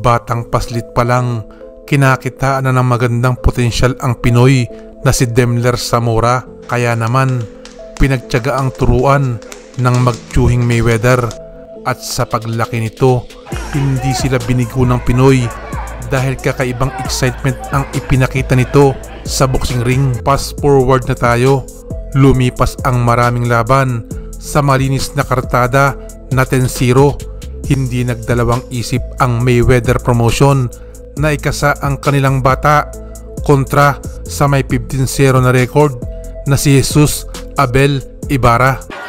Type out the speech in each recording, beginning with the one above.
Batang paslit pa lang, kinakitaan na ng magandang potensyal ang Pinoy na si Demler Zamora. Kaya naman, pinagtiyaga ang turuan ng magtsuhing Mayweather. At sa paglaki nito, hindi sila binigo ng Pinoy dahil kakaibang excitement ang ipinakita nito sa boxing ring. Fast forward na tayo, lumipas ang maraming laban sa malinis na kartada na 10-0. Hindi nagdalawang isip ang Mayweather promotion na ikasa ang kanilang bata kontra sa may 15-0 na record na si Jesus Abel Ibarra.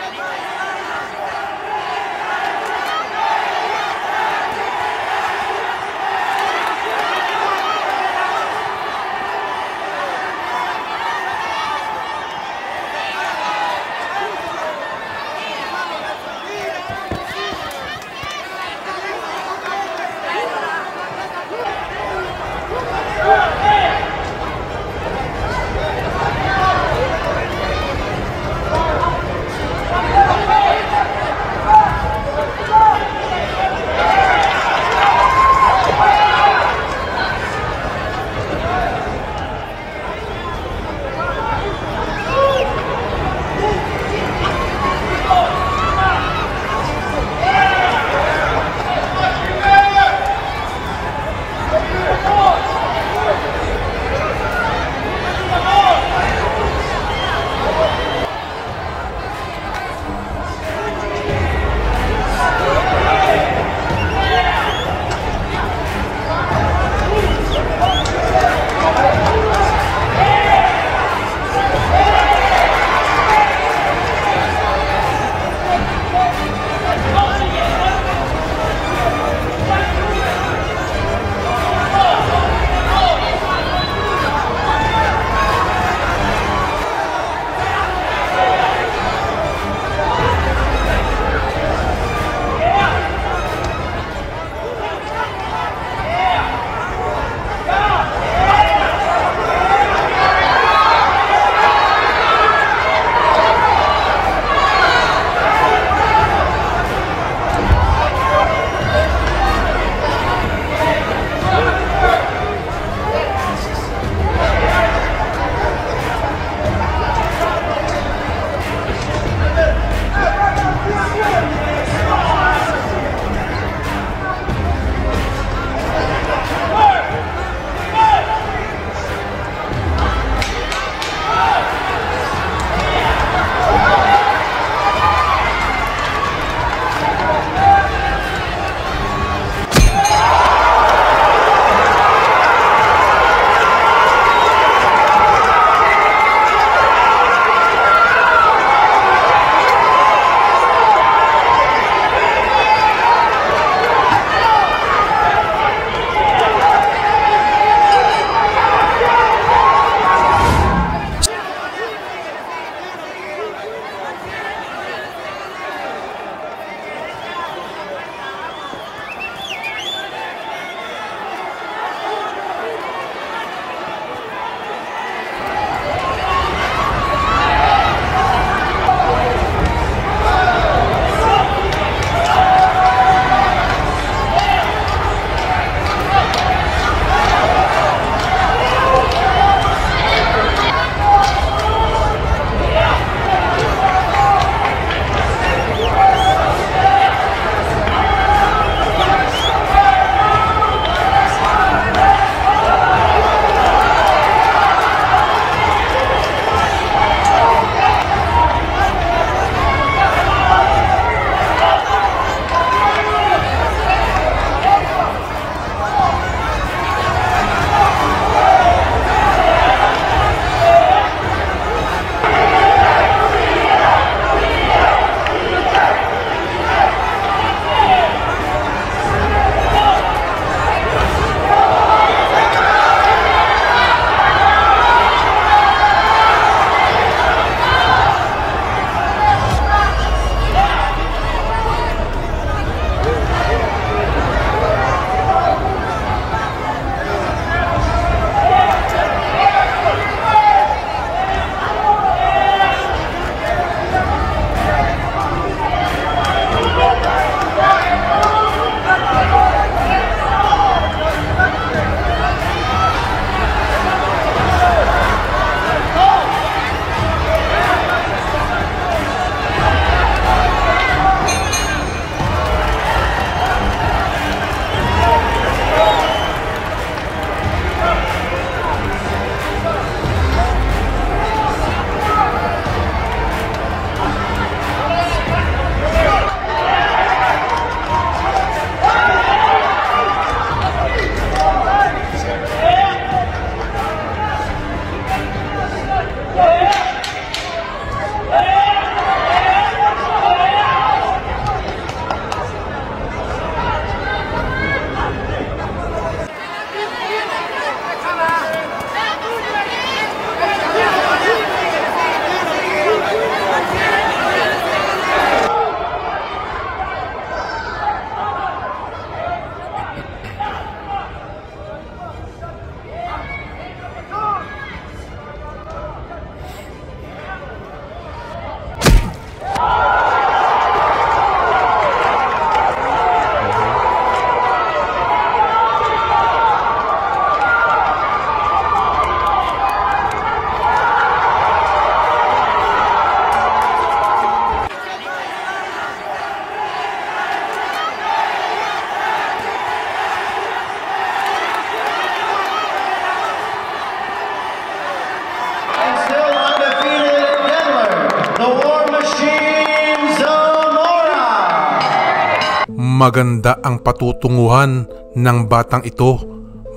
Maganda ang patutunguhan ng batang ito.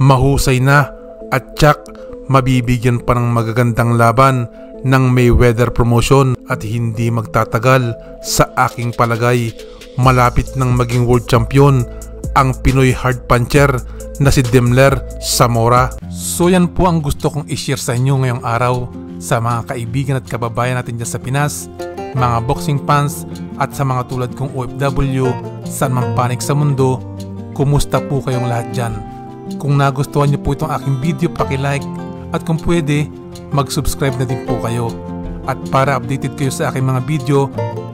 Mahusay na at tsak mabibigyan pa ng magagandang laban ng Mayweather promotion at hindi magtatagal. Sa aking palagay, malapit nang maging world champion ang Pinoy hard puncher na si Demler Zamora. So yan po ang gusto kong i-share sa inyo ngayong araw sa mga kaibigan at kababayan natin dyan sa Pinas, mga boxing fans at sa mga tulad kong OFW saan man panig sa mundo. Kumusta po kayong lahat dyan? Kung nagustuhan niyo po itong aking video, paki-like at kung pwede, mag-subscribe na din po kayo. At para updated kayo sa aking mga video,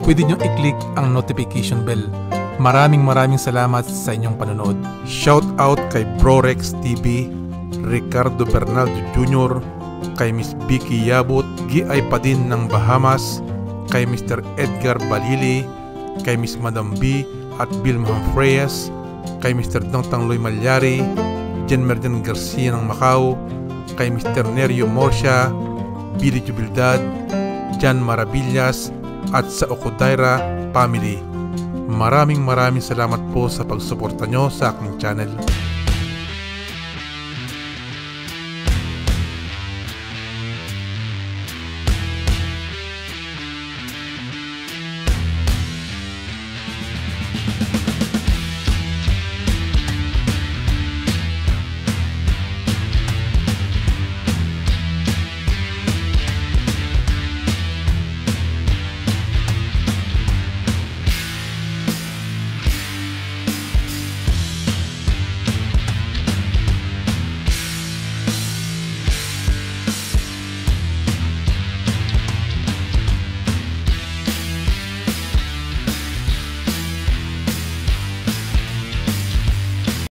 pwede nyo i-click ang notification bell. Maraming salamat sa inyong panonood. Shout out kay Brorex TV, Ricardo Bernaldo Jr., kay Miss Vicky Yabut, Giay pa din ng Bahamas, kay Mr. Edgar Balili, kay Miss Madam B at Bill Manfreyes, kay Mr. Dongtang Loy Malyari, Jen Merdan Garcia ng Macau, kay Mr. Nerio Morsia, Billy Jubildad, Jan Maravillas at sa Okodaira family. Maraming salamat po sa pagsuporta nyo sa aking channel.